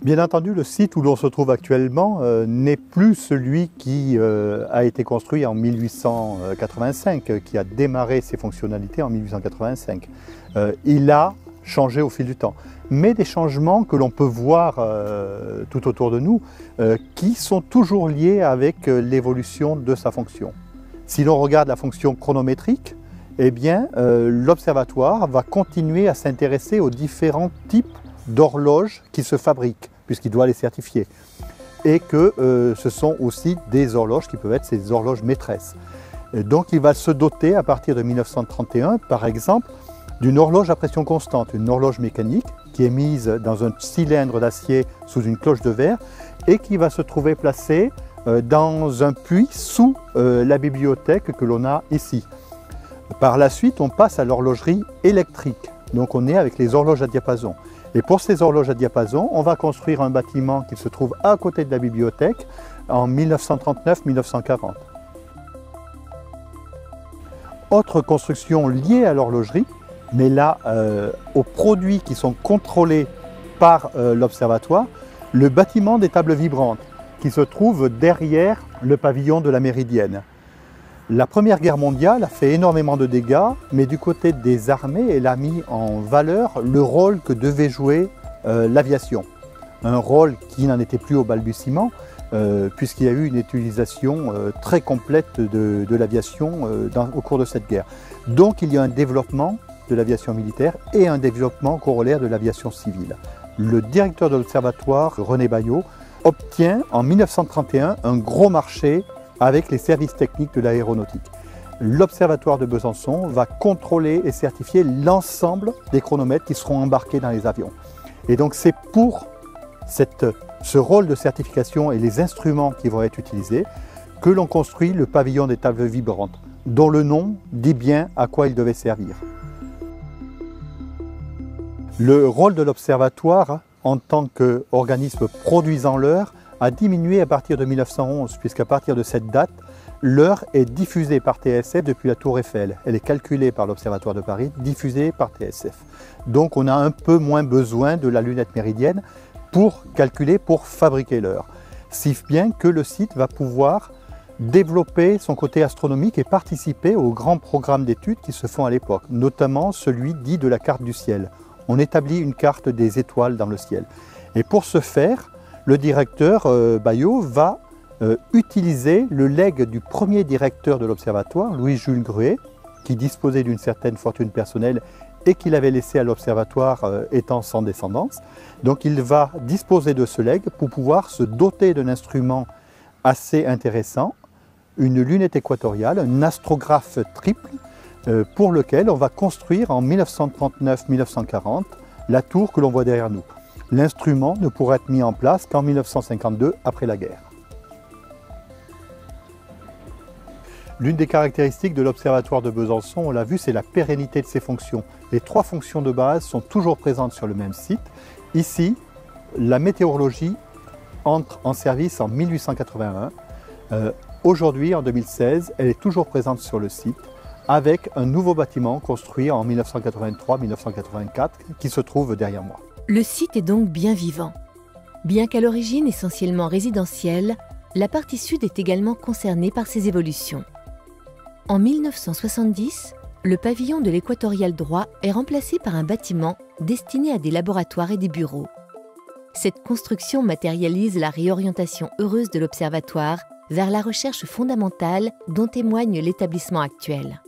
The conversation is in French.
Bien entendu, le site où l'on se trouve actuellement n'est plus celui qui a été construit en 1885, qui a démarré ses fonctionnalités en 1885. Il a changé au fil du temps, mais des changements que l'on peut voir tout autour de nous, qui sont toujours liés avec l'évolution de sa fonction. Si l'on regarde la fonction chronométrique, eh bien, l'observatoire va continuer à s'intéresser aux différents types d'horloges qui se fabriquent, puisqu'il doit les certifier. Et que ce sont aussi des horloges qui peuvent être ces horloges maîtresses. Donc il va se doter à partir de 1931, par exemple, d'une horloge à pression constante, une horloge mécanique qui est mise dans un cylindre d'acier sous une cloche de verre et qui va se trouver placée dans un puits sous la bibliothèque que l'on a ici. Par la suite, on passe à l'horlogerie électrique. Donc on est avec les horloges à diapason. Et pour ces horloges à diapason, on va construire un bâtiment qui se trouve à côté de la bibliothèque en 1939-1940. Autre construction liée à l'horlogerie, mais là aux produits qui sont contrôlés par l'observatoire, le bâtiment des tables vibrantes qui se trouve derrière le pavillon de la Méridienne. La Première Guerre mondiale a fait énormément de dégâts, mais du côté des armées, elle a mis en valeur le rôle que devait jouer l'aviation. Un rôle qui n'en était plus au balbutiement, puisqu'il y a eu une utilisation très complète de l'aviation au cours de cette guerre. Donc il y a un développement de l'aviation militaire et un développement corollaire de l'aviation civile. Le directeur de l'observatoire, René Baillot, obtient en 1931 un gros marché avec les services techniques de l'aéronautique. L'Observatoire de Besançon va contrôler et certifier l'ensemble des chronomètres qui seront embarqués dans les avions. Et donc c'est pour ce rôle de certification et les instruments qui vont être utilisés que l'on construit le pavillon des tables vibrantes, dont le nom dit bien à quoi il devait servir. Le rôle de l'Observatoire en tant qu'organisme produisant l'heure a diminué à partir de 1911, puisqu'à partir de cette date, l'heure est diffusée par TSF depuis la Tour Eiffel. Elle est calculée par l'Observatoire de Paris, diffusée par TSF. Donc on a un peu moins besoin de la lunette méridienne pour calculer, pour fabriquer l'heure. Si bien que le site va pouvoir développer son côté astronomique et participer aux grands programmes d'études qui se font à l'époque, notamment celui dit de la carte du ciel. On établit une carte des étoiles dans le ciel. Et pour ce faire, le directeur Baillot va utiliser le legs du premier directeur de l'Observatoire, Louis-Jules Gruet, qui disposait d'une certaine fortune personnelle et qu'il avait laissé à l'Observatoire étant sans descendance. Donc il va disposer de ce legs pour pouvoir se doter d'un instrument assez intéressant, une lunette équatoriale, un astrographe triple, pour lequel on va construire en 1939-1940 la tour que l'on voit derrière nous. L'instrument ne pourra être mis en place qu'en 1952, après la guerre. L'une des caractéristiques de l'Observatoire de Besançon, on l'a vu, c'est la pérennité de ses fonctions. Les trois fonctions de base sont toujours présentes sur le même site. Ici, la météorologie entre en service en 1881. Aujourd'hui, en 2016, elle est toujours présente sur le site, avec un nouveau bâtiment construit en 1983-1984 qui se trouve derrière moi. Le site est donc bien vivant. Bien qu'à l'origine essentiellement résidentielle, la partie sud est également concernée par ces évolutions. En 1970, le pavillon de l'Équatorial droit est remplacé par un bâtiment destiné à des laboratoires et des bureaux. Cette construction matérialise la réorientation heureuse de l'Observatoire vers la recherche fondamentale dont témoigne l'établissement actuel.